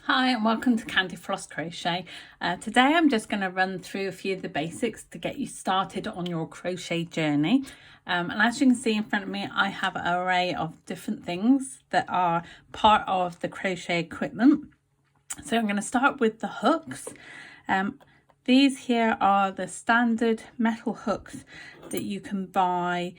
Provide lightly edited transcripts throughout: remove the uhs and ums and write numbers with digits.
Hi and welcome to Candyfloss Crochet. Today I'm just going to run through a few of the basics to get you started on your crochet journey. And as you can see in front of me, I have an array of different things that are part of the crochet equipment. So I'm going to start with the hooks. These here are the standard metal hooks that you can buy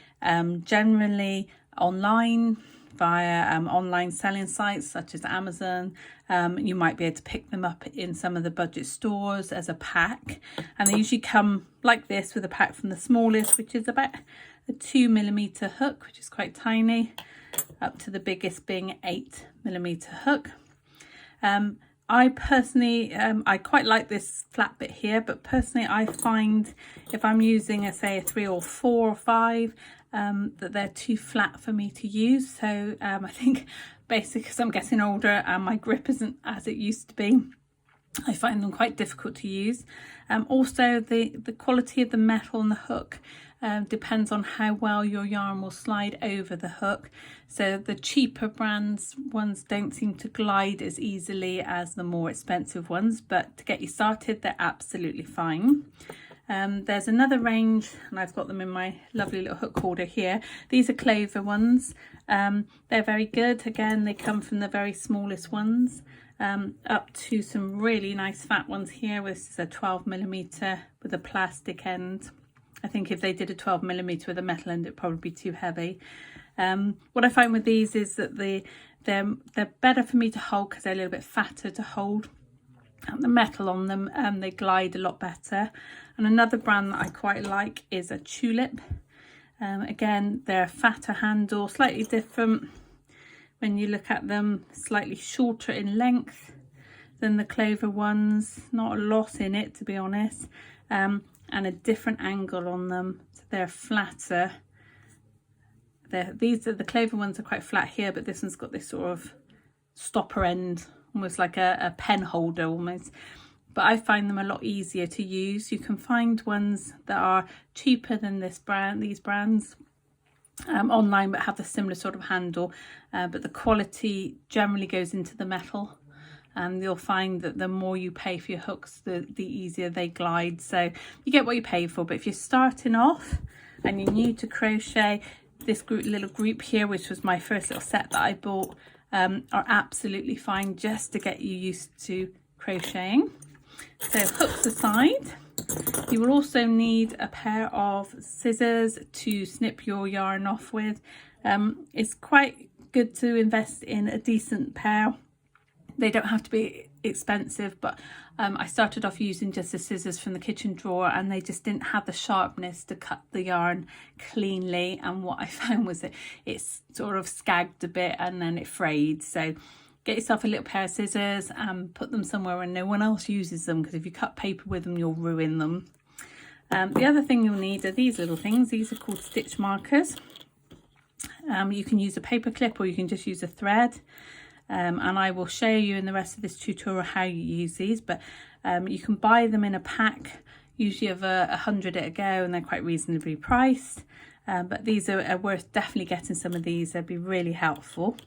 generally online via online selling sites such as Amazon. You might be able to pick them up in some of the budget stores as a pack, and they usually come like this with a pack from the smallest, which is about a 2mm hook, which is quite tiny, up to the biggest being 8mm hook. I personally, I quite like this flat bit here, but personally I find if I'm using say a 3 or 4 or 5, that they're too flat for me to use. So I think basically because I'm getting older and my grip isn't as it used to be, I find them quite difficult to use. Also the quality of the metal on the hook depends on how well your yarn will slide over the hook. So the cheaper brands ones don't seem to glide as easily as the more expensive ones, but to get you started they're absolutely fine. There's another range, and I've got them in my lovely little hook holder here. These are clover ones. They're very good. Again, they come from the very smallest ones up to some really nice fat ones here. This is a 12mm with a plastic end. I think if they did a 12mm with a metal end, it'd probably be too heavy. What I find with these is that they're better for me to hold because they're a little bit fatter to hold. The metal on them, they glide a lot better. And another brand that I quite like is a Tulip. Again, they're a fatter handle, slightly different when you look at them, slightly shorter in length than the clover ones, not a lot in it to be honest, and a different angle on them, so they're flatter. The clover ones are quite flat here, but this one's got this sort of stopper end, almost like a pen holder almost. But I find them a lot easier to use. You can find ones that are cheaper than these brands online, but have the similar sort of handle, but the quality generally goes into the metal, and you'll find that the more you pay for your hooks, the easier they glide. So you get what you pay for. But if you're starting off and you're new to crochet, this little group here, which was my first little set that I bought, are absolutely fine just to get you used to crocheting. So hooks aside, you will also need a pair of scissors to snip your yarn off with. It's quite good to invest in a decent pair. They don't have to be expensive, but I started off using just the scissors from the kitchen drawer, and they just didn't have the sharpness to cut the yarn cleanly. And what I found was that it's sort of scagged a bit and then it frayed. So get yourself a little pair of scissors and put them somewhere where no one else uses them, because if you cut paper with them, you'll ruin them. The other thing you'll need are these little things. These are called stitch markers. You can use a paper clip or you can just use a thread. And I will show you in the rest of this tutorial how you use these, but you can buy them in a pack, usually of 100 at a go, and they're quite reasonably priced. But these are worth definitely getting some of these. They'd be really helpful.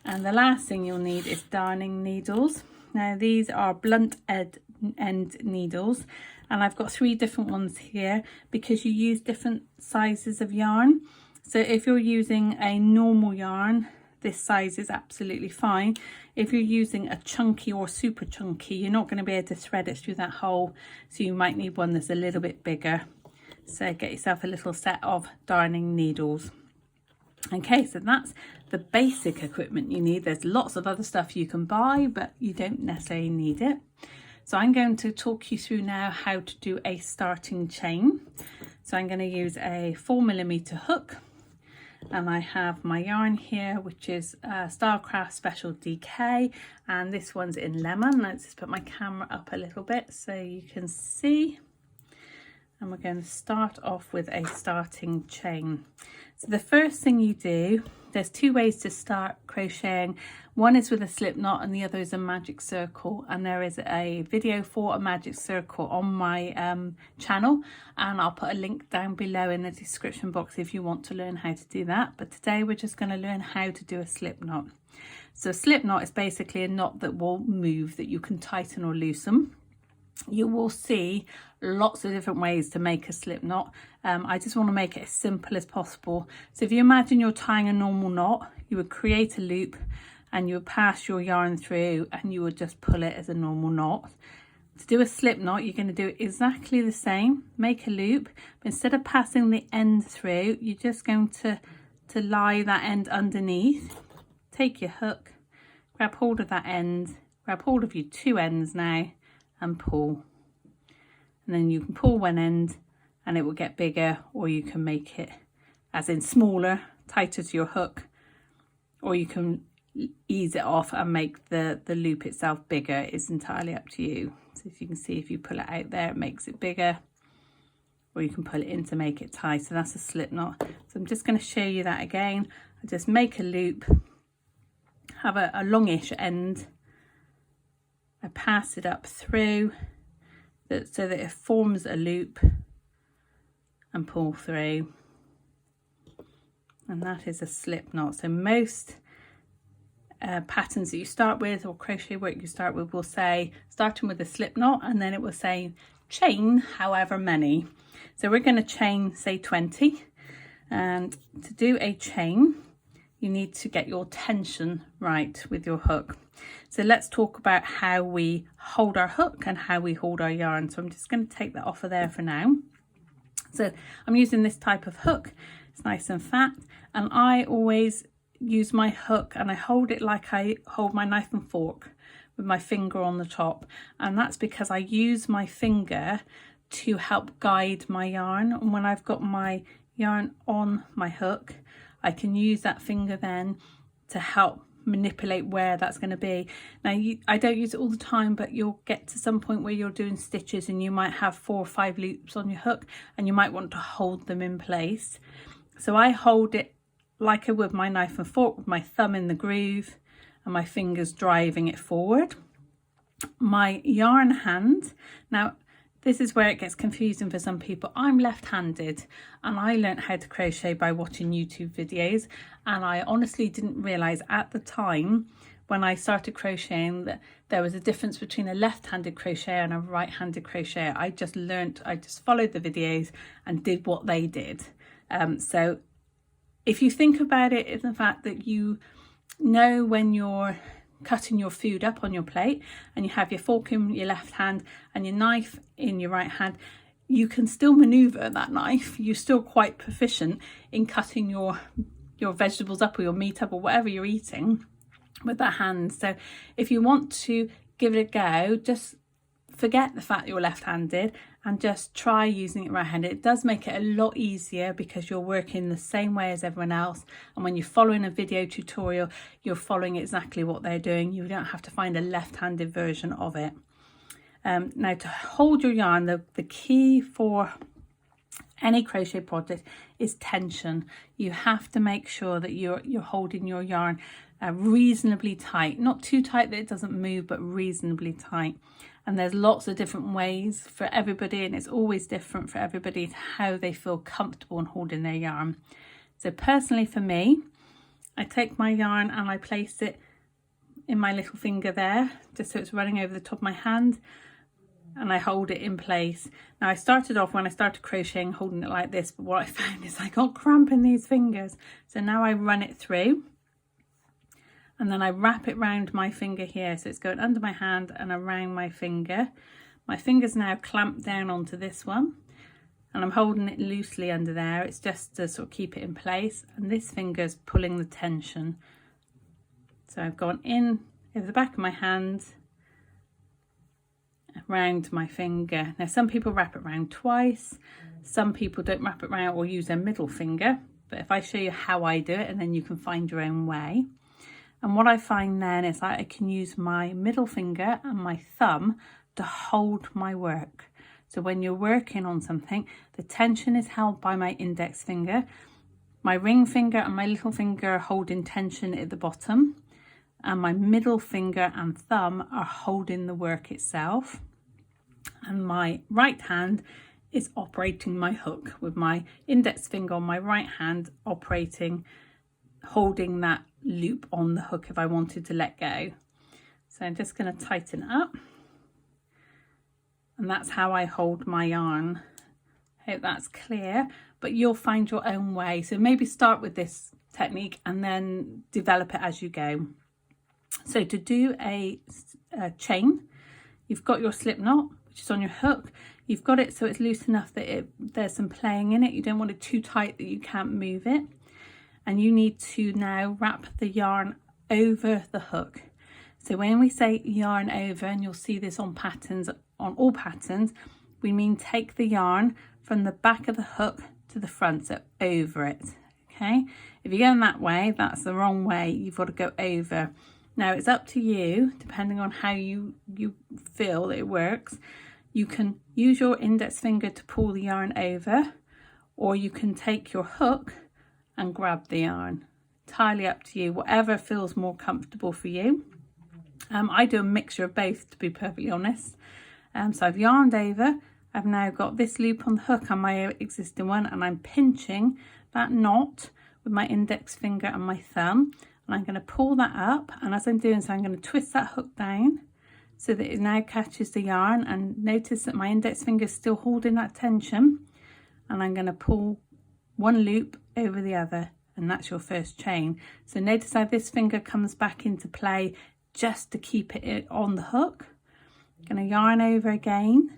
And the last thing you'll need is darning needles. Now these are blunt end needles, and I've got 3 different ones here because you use different sizes of yarn. So if you're using a normal yarn, this size is absolutely fine. If you're using a chunky or super chunky, you're not going to be able to thread it through that hole, so you might need one that's a little bit bigger. So get yourself a little set of darning needles. Okay, so that's the basic equipment you need. There's lots of other stuff you can buy, but you don't necessarily need it. So I'm going to talk you through now how to do a starting chain. So I'm going to use a 4mm hook, and I have my yarn here, which is Stylecraft Special DK, and this one's in lemon. Let's just put my camera up a little bit so you can see. And we're going to start off with a starting chain. So the first thing you do, there's 2 ways to start crocheting. One is with a slip knot and the other is a magic circle, and there is a video for a magic circle on my channel, and I'll put a link down below in the description box if you want to learn how to do that. But today we're just going to learn how to do a slip knot. So a slip knot is basically a knot that will move, that you can tighten or loosen. You will see lots of different ways to make a slip knot. I just want to make it as simple as possible. So if you imagine you're tying a normal knot, you would create a loop and you would pass your yarn through and you would just pull it as a normal knot. To do a slip knot, you're going to do exactly the same. Make a loop, but instead of passing the end through, you're just going to lie that end underneath. Take your hook, grab hold of that end, grab hold of your two ends now, and pull. And then you can pull one end and it will get bigger, or you can make it as in smaller, tighter to your hook, or you can ease it off and make the loop itself bigger. It's entirely up to you. So if you can see, if you pull it out there, it makes it bigger, or you can pull it in to make it tight. So that's a slip knot. So I'm just going to show you that again. I just make a loop, have a longish end, I pass it up through so that it forms a loop and pull through, and that is a slip knot. So most patterns that you start with, or crochet work you start with, will say starting with a slip knot, and then it will say chain however many. So we're going to chain, say 20, and to do a chain you need to get your tension right with your hook. So let's talk about how we hold our hook and how we hold our yarn. So I'm just going to take that off of there for now. So I'm using this type of hook. It's nice and fat, and I always use my hook and I hold it like I hold my knife and fork, with my finger on the top, and that's because I use my finger to help guide my yarn. And when I've got my yarn on my hook, I can use that finger then to help manipulate where that's going to be. Now I don't use it all the time, but you'll get to some point where you're doing stitches and you might have 4 or 5 loops on your hook and you might want to hold them in place. So I hold it like I would my knife and fork, with my thumb in the groove and my fingers driving it forward. My yarn hand, now this is where it gets confusing for some people. I'm left-handed and I learned how to crochet by watching YouTube videos, and I honestly didn't realise at the time when I started crocheting that there was a difference between a left-handed crocheter and a right-handed crocheter. I just followed the videos and did what they did. So if you think about it, in the fact that you know when you're cutting your food up on your plate and you have your fork in your left hand and your knife in your right hand, you can still maneuver that knife. You're still quite proficient in cutting your vegetables up or your meat up or whatever you're eating with that hand. So if you want to give it a go, just forget the fact you're left-handed and just try using it right-handed. It does make it a lot easier because you're working the same way as everyone else, and when you're following a video tutorial, you're following exactly what they're doing. You don't have to find a left-handed version of it. Now, to hold your yarn, the key for any crochet project is tension. You have to make sure that you're holding your yarn reasonably tight, not too tight that it doesn't move, but reasonably tight. And there's lots of different ways for everybody, and it's always different for everybody how they feel comfortable in holding their yarn. So personally for me, I take my yarn and I place it in my little finger there, just so it's running over the top of my hand, and I hold it in place. Now I started off, when I started crocheting, holding it like this, but what I found is I got cramp in these fingers. So now I run it through, and then I wrap it round my finger here, so it's going under my hand and around my finger. My finger's now clamped down onto this one, and I'm holding it loosely under there. It's just to sort of keep it in place, and this finger's pulling the tension. So I've gone in over the back of my hand, around my finger. Now some people wrap it around twice, some people don't wrap it around or use their middle finger, but if I show you how I do it, and then you can find your own way. And what I find then is that I can use my middle finger and my thumb to hold my work. So when you're working on something, the tension is held by my index finger. My ring finger and my little finger are holding tension at the bottom, and my middle finger and thumb are holding the work itself. And my right hand is operating my hook, with my index finger on my right hand operating holding that loop on the hook if I wanted to let go. So I'm just going to tighten it up, and that's how I hold my yarn. Hope that's clear, but you'll find your own way. So maybe start with this technique and then develop it as you go. So to do a chain, you've got your slip knot, which is on your hook. You've got it so it's loose enough that there's some playing in it. You don't want it too tight that you can't move it. And you need to now wrap the yarn over the hook. So when we say yarn over, and you'll see this on patterns, on all patterns, we mean take the yarn from the back of the hook to the front, so over it. Okay, if you're going that way, that's the wrong way. You've got to go over. Now it's up to you, depending on how you feel that it works. You can use your index finger to pull the yarn over, or you can take your hook and grab the yarn. Entirely up to you, whatever feels more comfortable for you. I do a mixture of both, to be perfectly honest. So I've yarned over. I've now got this loop on the hook on my existing one, and I'm pinching that knot with my index finger and my thumb, and I'm going to pull that up, and as I'm doing so, I'm going to twist that hook down so that it now catches the yarn, and notice that my index finger is still holding that tension, and I'm going to pull one loop over the other, and that's your first chain. So notice how this finger comes back into play just to keep it on the hook. I'm going to yarn over again,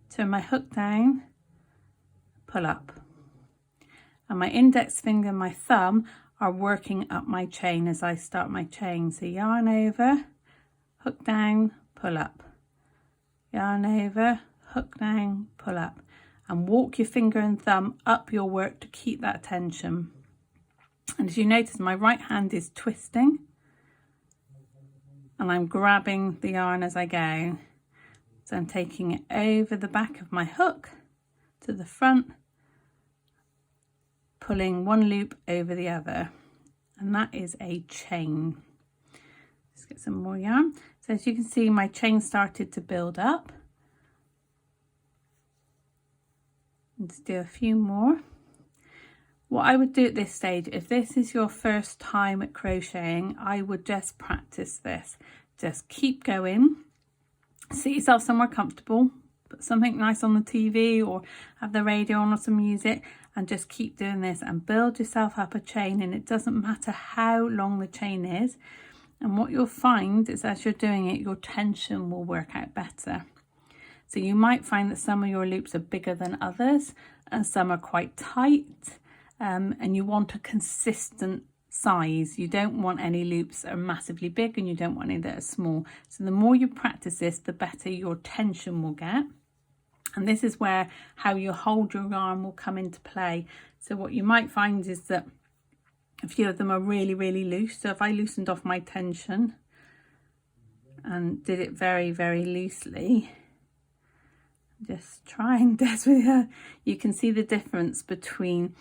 turn my hook down, pull up, and my index finger and my thumb are working up my chain as I start my chain. So yarn over, hook down, pull up, yarn over, hook down, pull up, and walk your finger and thumb up your work to keep that tension. And as you notice, my right hand is twisting, and I'm grabbing the yarn as I go. So I'm taking it over the back of my hook to the front, pulling one loop over the other, and that is a chain. Let's get some more yarn. So as you can see, my chain started to build up. Let's do a few more. What I would do at this stage, if this is your first time at crocheting, I would just practice this. Just keep going. Sit yourself somewhere comfortable, put something nice on the TV or have the radio on or some music, and just keep doing this and build yourself up a chain. And it doesn't matter how long the chain is. And what you'll find is as you're doing it, your tension will work out better. So you might find that some of your loops are bigger than others, and some are quite tight. And you want a consistent size. You don't want any loops that are massively big, and you don't want any that are small. So the more you practice this, the better your tension will get. And this is where how you hold your yarn will come into play. So what you might find is that a few of them are really, really loose. So if I loosened off my tension and did it very, very loosely, just trying desperately, you can see the difference between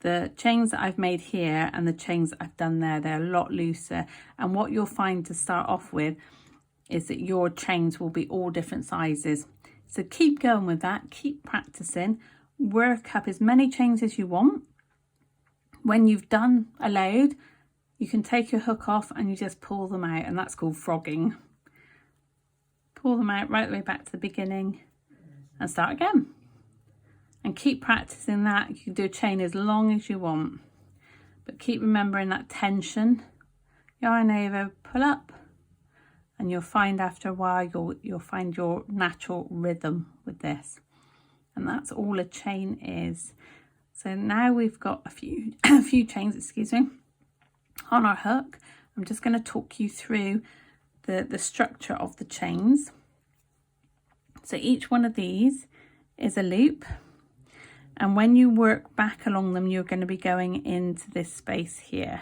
the chains that I've made here and the chains that I've done there. They're a lot looser, and what you'll find to start off with is that your chains will be all different sizes. So keep going with that, keep practicing, work up as many chains as you want. When you've done a load, you can take your hook off and you just pull them out, and that's called frogging. Pull them out right the way back to the beginning and start again. And keep practicing that. You can do a chain as long as you want, but keep remembering that tension. Yarn over, pull up, and you'll find after a while you'll find your natural rhythm with this. And that's all a chain is. So now we've got a few chains, excuse me, on our hook. I'm just going to talk you through the structure of the chains. So each one of these is a loop. And when you work back along them, you're going to be going into this space here.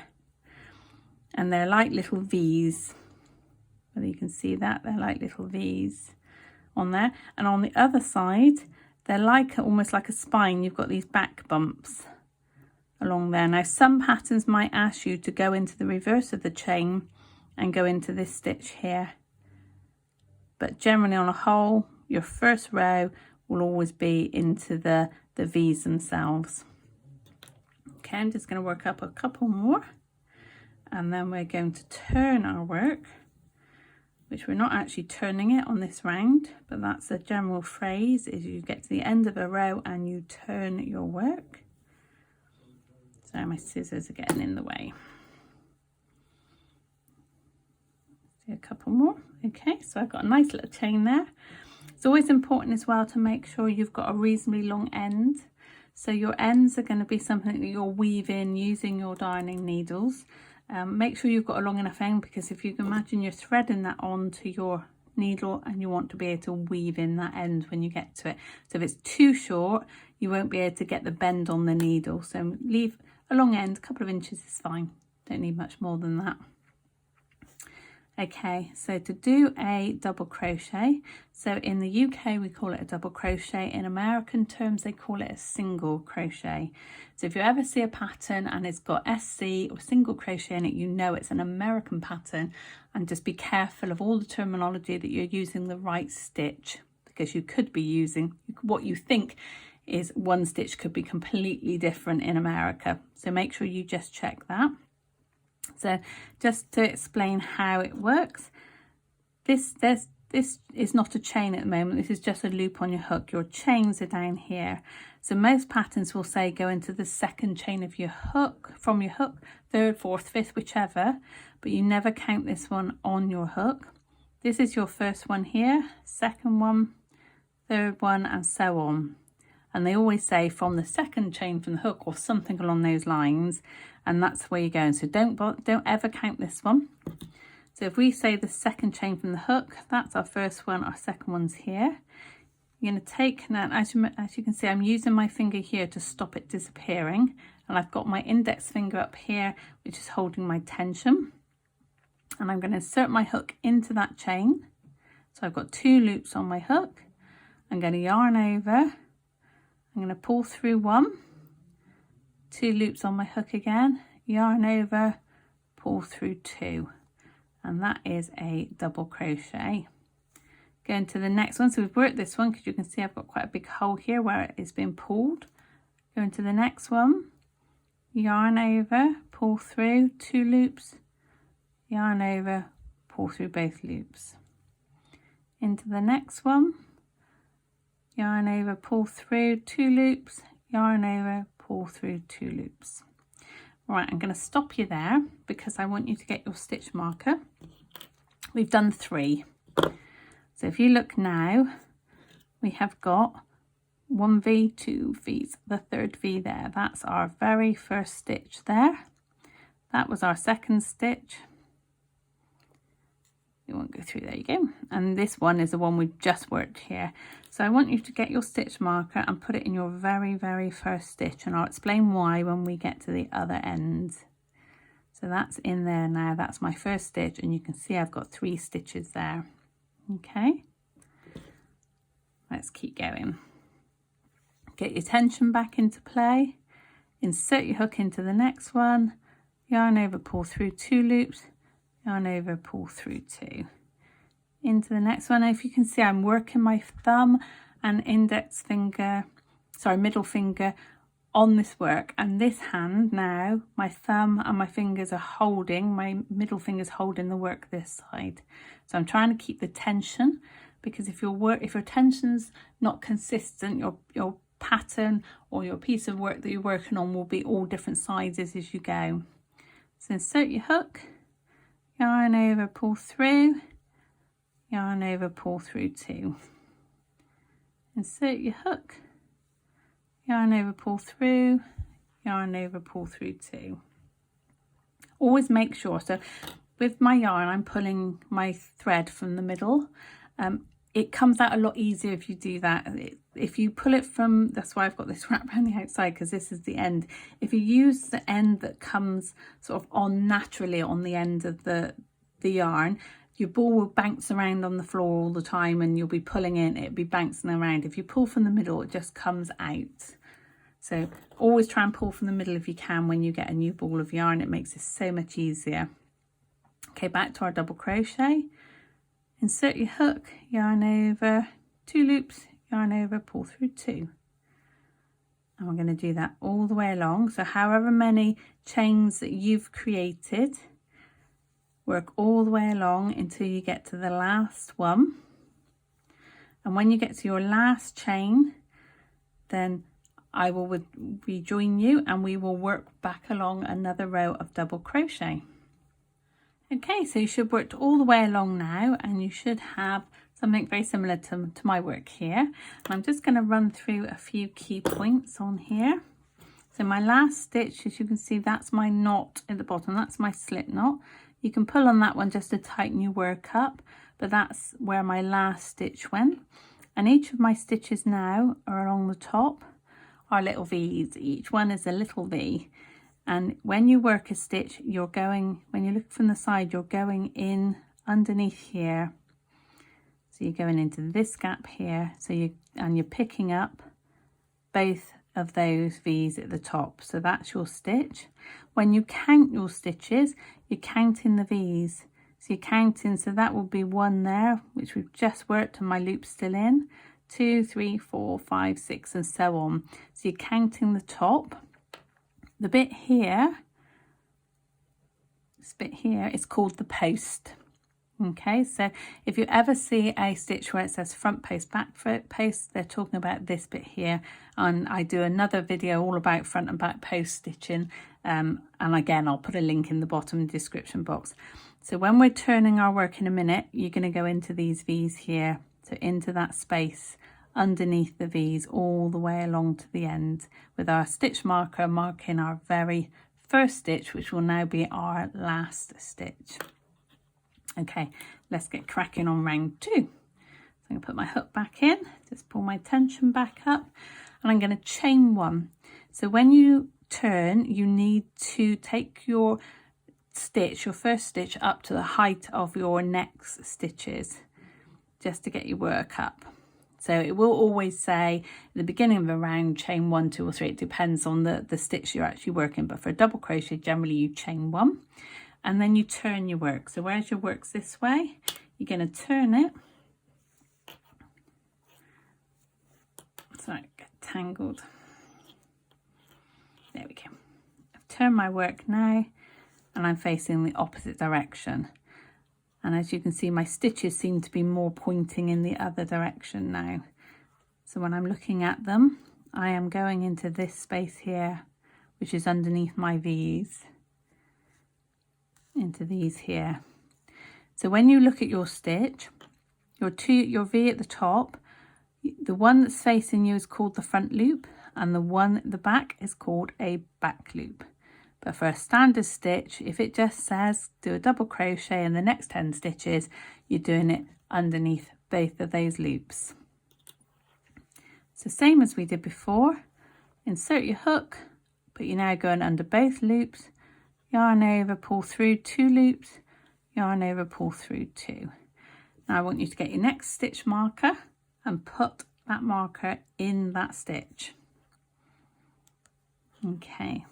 And they're like little V's. Whether you can see that, they're like little V's on there. And on the other side, they're like almost like a spine. You've got these back bumps along there. Now, some patterns might ask you to go into the reverse of the chain and go into this stitch here. But generally on a whole, your first row will always be into the V's themselves. Okay, I'm just going to work up a couple more. and then we're going to turn our work, which we're not actually turning it on this round, but that's a general phrase, is you get to the end of a row and you turn your work. So my scissors are getting in the way. Do a couple more. Okay, so I've got a nice little chain there. It's always important as well to make sure you've got a reasonably long end. So your ends are going to be something that you'll weave in using your darning needles. Make sure you've got a long enough end, because if you can imagine you're threading that onto your needle and you want to be able to weave in that end when you get to it. So if it's too short, you won't be able to get the bend on the needle. So leave a long end, a couple of inches is fine. Don't need much more than that. Okay, so to do a double crochet, so in the UK we call it a double crochet. In American terms they call it a single crochet. So if you ever see a pattern and it's got SC or single crochet in it, you know it's an American pattern, and just be careful of all the terminology that you're using the right stitch, because you could be using what you think is one stitch could be completely different in America. So make sure you just check that. So just to explain how it works, this is not a chain at the moment. This is just a loop on your hook. Your chains are down here. So most patterns will say go into the second chain of your hook, from your hook, third, fourth, fifth, whichever, but you never count this one on your hook. This is your first one here, second one, third one, and so on. And they always say from the second chain from the hook or something along those lines, and that's where you're going. So don't ever count this one. So if we say the second chain from the hook, that's our first one, our second one's here. You're going to take, now as you can see, I'm using my finger here to stop it disappearing, and I've got my index finger up here, which is holding my tension. And I'm going to insert my hook into that chain. So I've got 2 loops on my hook. I'm going to yarn over. I'm going to pull through 1, 2 loops on my hook again, yarn over, pull through 2, and that is a double crochet. Going to the next one, so we've worked this one because you can see I've got quite a big hole here where it's been pulled. Going to the next one, yarn over, pull through 2 loops, yarn over, pull through both loops. Into the next one, yarn over, pull through 2 loops, yarn over, pull through 2 loops. Right, I'm going to stop you there because I want you to get your stitch marker. We've done 3. So if you look now, we have got 1 V, 2 V's, the third V there. That's our very first stitch there. That was our second stitch. You won't go through, there you go. And this one is the one we've just worked here. So I want you to get your stitch marker and put it in your very, very first stitch, and I'll explain why when we get to the other end. So that's in there now, that's my first stitch, and you can see I've got 3 stitches there. Okay, let's keep going. Get your tension back into play, insert your hook into the next one, yarn over, pull through 2 loops, yarn over, pull through 2. Into the next one. If you can see, I'm working my thumb and index finger, sorry, middle finger on this work, and this hand now, my thumb and my fingers are holding, my middle finger's holding the work this side. So I'm trying to keep the tension, because if your tension's not consistent, your pattern or your piece of work that you're working on will be all different sizes as you go. So insert your hook, yarn over, pull through, yarn over, pull through 2. Insert your hook, yarn over, pull through, yarn over, pull through 2. Always make sure, so with my yarn I'm pulling my thread from the middle. It comes out a lot easier if you do that. If you pull it from, that's why I've got this wrap around the outside, because this is the end. If you use the end that comes sort of on naturally on the end of the yarn, your ball will bounce around on the floor all the time and you'll be pulling in, it'll be bouncing around. If you pull from the middle, it just comes out. So always try and pull from the middle if you can when you get a new ball of yarn. It makes it so much easier. Okay, back to our double crochet. Insert your hook, yarn over, 2 loops, yarn over, pull through 2. And we're going to do that all the way along. So however many chains that you've created, work all the way along until you get to the last one, and when you get to your last chain, then I will rejoin you and we will work back along another row of double crochet. Okay, so you should work all the way along now, and you should have something very similar to my work here. And I'm just going to run through a few key points on here. So my last stitch, as you can see, that's my knot at the bottom, that's my slip knot. You can pull on that one just to tighten your work up, but that's where my last stitch went. And each of my stitches now are along the top are little V's. Each one is a little V. And when you work a stitch, you're going, when you look from the side, you're going in underneath here. So you're going into this gap here. So you're picking up both of those V's at the top. So that's your stitch. When you count your stitches, you're counting the V's. So you're counting, so that will be 1 there, which we've just worked and my loop's still in, 2, 3, 4, 5, 6, and so on. So you're counting the top. The bit here, this bit here is called the post. Okay, so if you ever see a stitch where it says front post, back post, they're talking about this bit here. And I do another video all about front and back post stitching. And again, I'll put a link in the bottom description box. So when we're turning our work in a minute, you're going to go into these V's here. So into that space underneath the V's all the way along to the end, with our stitch marker marking our very first stitch, which will now be our last stitch. Okay, let's get cracking on round 2. So I'm going to put my hook back in, just pull my tension back up, and I'm going to chain 1. So when you turn, you need to take your stitch, your first stitch, up to the height of your next stitches, just to get your work up. So it will always say at the beginning of a round, chain 1, 2 or 3. It depends on the stitch you're actually working, but for a double crochet, generally you chain 1 and then you turn your work. So whereas your work's this way, you're going to turn it. Sorry, get tangled. There we go. I've turned my work now and I'm facing the opposite direction. And as you can see, my stitches seem to be more pointing in the other direction now. So when I'm looking at them, I am going into this space here, which is underneath my V's, into these here. So when you look at your stitch, your V at the top, the one that's facing you is called the front loop, and the one at the back is called a back loop. But for a standard stitch, if it just says do a double crochet in the next 10 stitches, you're doing it underneath both of those loops. So same as we did before, insert your hook, but you're now going under both loops, yarn over, pull through 2 loops, yarn over, pull through 2. Now I want you to get your next stitch marker and put that marker in that stitch. Okay.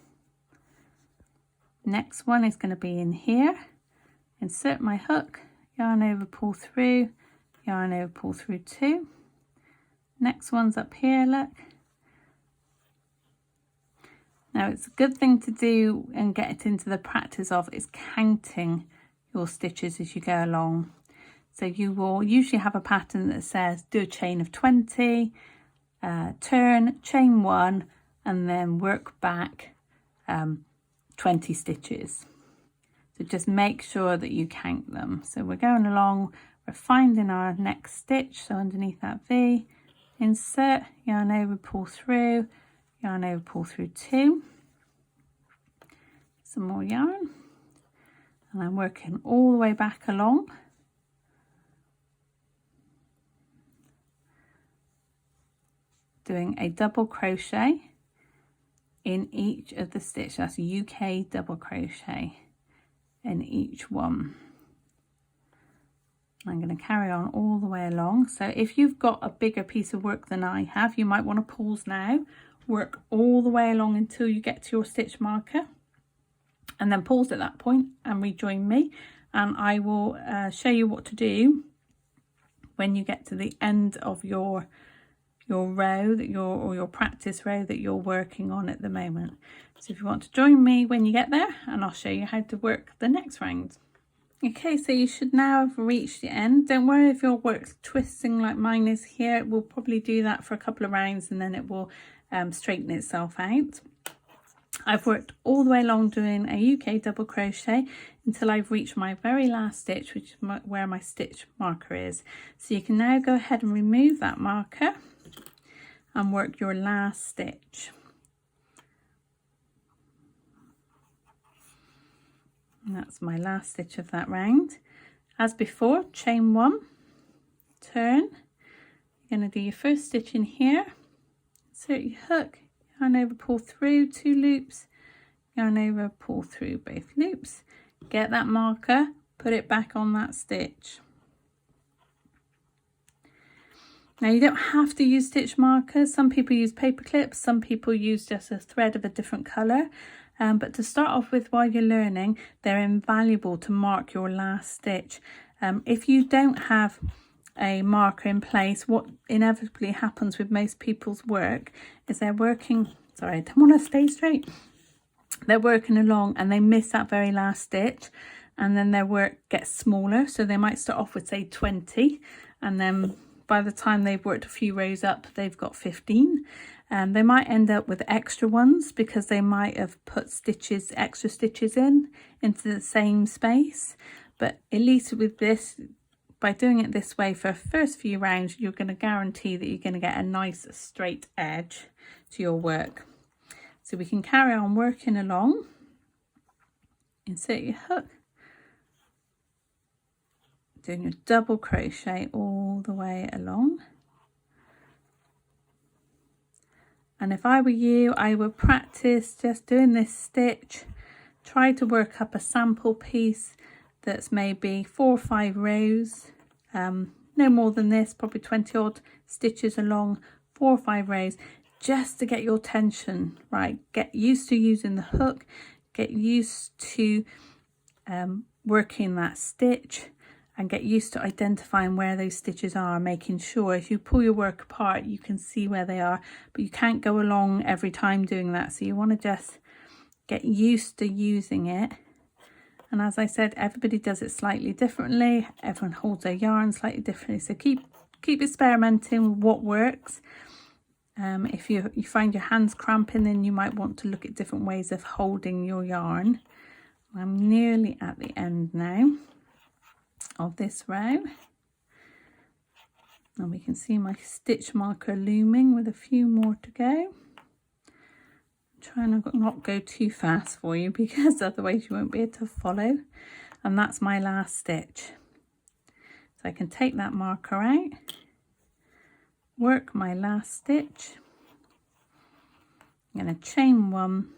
Next one is going to be in here. Insert my hook, yarn over, pull through, yarn over, pull through 2. Next one's up here, look. Now it's a good thing to do and get it into the practice of is counting your stitches as you go along. So you will usually have a pattern that says do a chain of 20, turn, chain 1, and then work back 20 stitches. So just make sure that you count them. So we're going along, we're finding our next stitch, so underneath that V, insert, yarn over, pull through, yarn over, pull through 2, some more yarn, and I'm working all the way back along. Doing a double crochet in each of the stitches. That's UK double crochet in each one. I'm going to carry on all the way along. So if you've got a bigger piece of work than I have, you might want to pause now, work all the way along until you get to your stitch marker, and then pause at that point and rejoin me, and I will show you what to do when you get to the end of your row that your practice row that you're working on at the moment. So if you want to join me when you get there, and I'll show you how to work the next round. Okay, so you should now have reached the end. Don't worry if your work's twisting like mine is here. It will probably do that for a couple of rounds and then it will straighten itself out. I've worked all the way along doing a UK double crochet until I've reached my very last stitch, which is where my stitch marker is. So you can now go ahead and remove that marker and work your last stitch. And that's my last stitch of that round. As before, chain 1, turn. You're going to do your first stitch in here, insert your hook, yarn over, pull through 2 loops, yarn over, pull through both loops, get that marker, put it back on that stitch. Now you don't have to use stitch markers. Some people use paper clips, some people use just a thread of a different colour. But to start off with, while you're learning, they're invaluable to mark your last stitch. If you don't have a marker in place, what inevitably happens with most people's work is they're working, sorry, I don't want to stay straight. They're working along and they miss that very last stitch, and then their work gets smaller. So they might start off with, say, 20, and then by the time they've worked a few rows up, they've got 15. They might end up with extra ones because they might have put stitches, extra stitches into the same space. But at least with this, by doing it this way for the first few rounds, you're going to guarantee that you're going to get a nice straight edge to your work. So we can carry on working along. Insert your hook, doing your double crochet all the way along. And if I were you, I would practice just doing this stitch. Try to work up a sample piece that's maybe 4 or 5 rows, no more than this, probably 20 odd stitches along, 4 or 5 rows, just to get your tension right. Get used to using the hook, get used to working that stitch, and get used to identifying where those stitches are, making sure as you pull your work apart you can see where they are, but you can't go along every time doing that. So you want to just get used to using it. And as I said, everybody does it slightly differently, everyone holds their yarn slightly differently, so keep experimenting with what works. If you find your hands cramping, then you might want to look at different ways of holding your yarn. I'm nearly at the end now of this row, and we can see my stitch marker looming with a few more to go. I'm trying to not go too fast for you because otherwise you won't be able to follow. And that's my last stitch. So I can take that marker out, work my last stitch. I'm going to chain 1,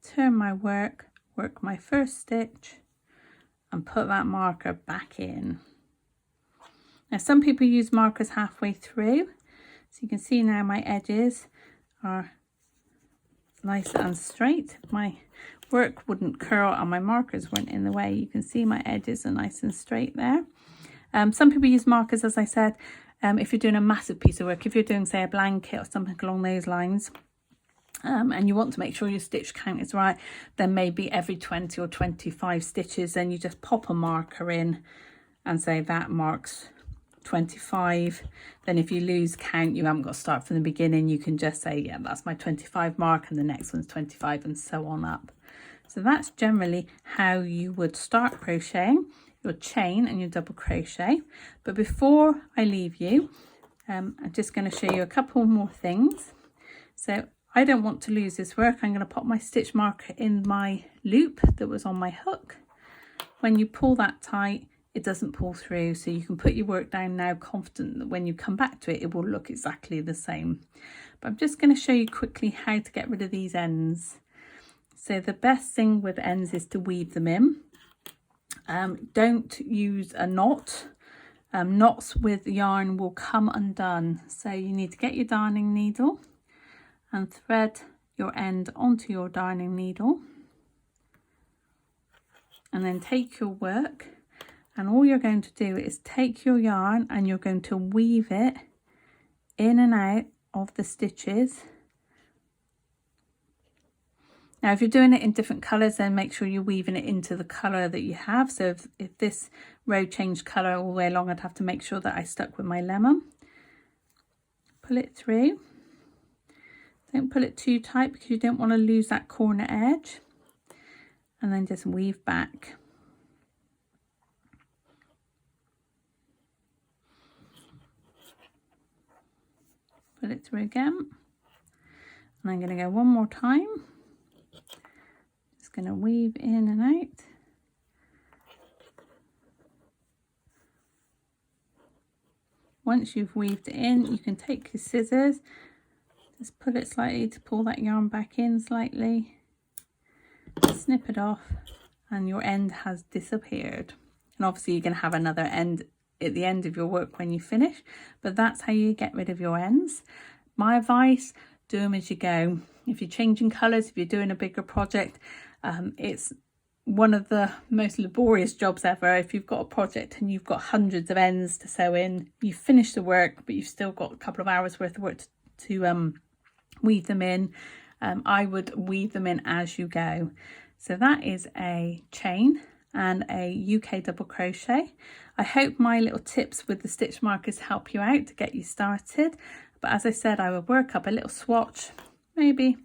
turn my work, work my first stitch, and put that marker back in. Now some people use markers halfway through, so you can see now my edges are nice and straight. My work wouldn't curl and my markers weren't in the way. You can see my edges are nice and straight there. Some people use markers, as I said, if you're doing a massive piece of work, if you're doing, say, a blanket or something along those lines, and you want to make sure your stitch count is right, then maybe every 20 or 25 stitches, then you just pop a marker in and say that marks 25. Then if you lose count, you haven't got to start from the beginning. You can just say, yeah, that's my 25 mark, and the next one's 25, and so on up. So that's generally how you would start crocheting your chain and your double crochet. But before I leave you, I'm just going to show you a couple more things. So I don't want to lose this work. I'm going to pop my stitch marker in my loop that was on my hook. When you pull that tight, it doesn't pull through, so you can put your work down now confident that when you come back to it, it will look exactly the same. But I'm just going to show you quickly how to get rid of these ends. So the best thing with ends is to weave them in. Don't use a knot. Knots with yarn will come undone. So you need to get your darning needle and thread your end onto your darning needle, and then take your work, and all you're going to do is take your yarn and you're going to weave it in and out of the stitches Now if you're doing it in different colours, then make sure you're weaving it into the colour that you have. So if this row changed colour all the way along, I'd have to make sure that I stuck with my lemon. Pull it through. Don't pull it too tight because you don't want to lose that corner edge. And then just weave back. Pull it through again. And I'm going to go one more time. Just going to weave in and out. Once you've weaved it in, you can take your scissors, just pull it slightly to pull that yarn back in slightly, snip it off, and your end has disappeared. And obviously you're going to have another end at the end of your work when you finish, but that's how you get rid of your ends. My advice, do them as you go. If you're changing colours, if you're doing a bigger project, it's one of the most laborious jobs ever. If you've got a project and you've got hundreds of ends to sew in, you've finished the work, but you've still got a couple of hours worth of work to weave them in. I would weave them in as you go. So that is a chain and a UK double crochet. I hope my little tips with the stitch markers help you out to get you started. But as I said, I would work up a little swatch, maybe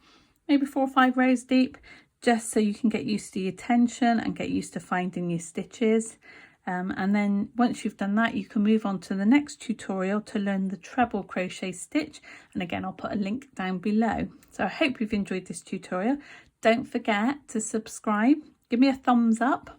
4 or 5 rows deep, just so you can get used to your tension and get used to finding your stitches. And then once you've done that, you can move on to the next tutorial to learn the treble crochet stitch. And again, I'll put a link down below. So I hope you've enjoyed this tutorial. Don't forget to subscribe, give me a thumbs up,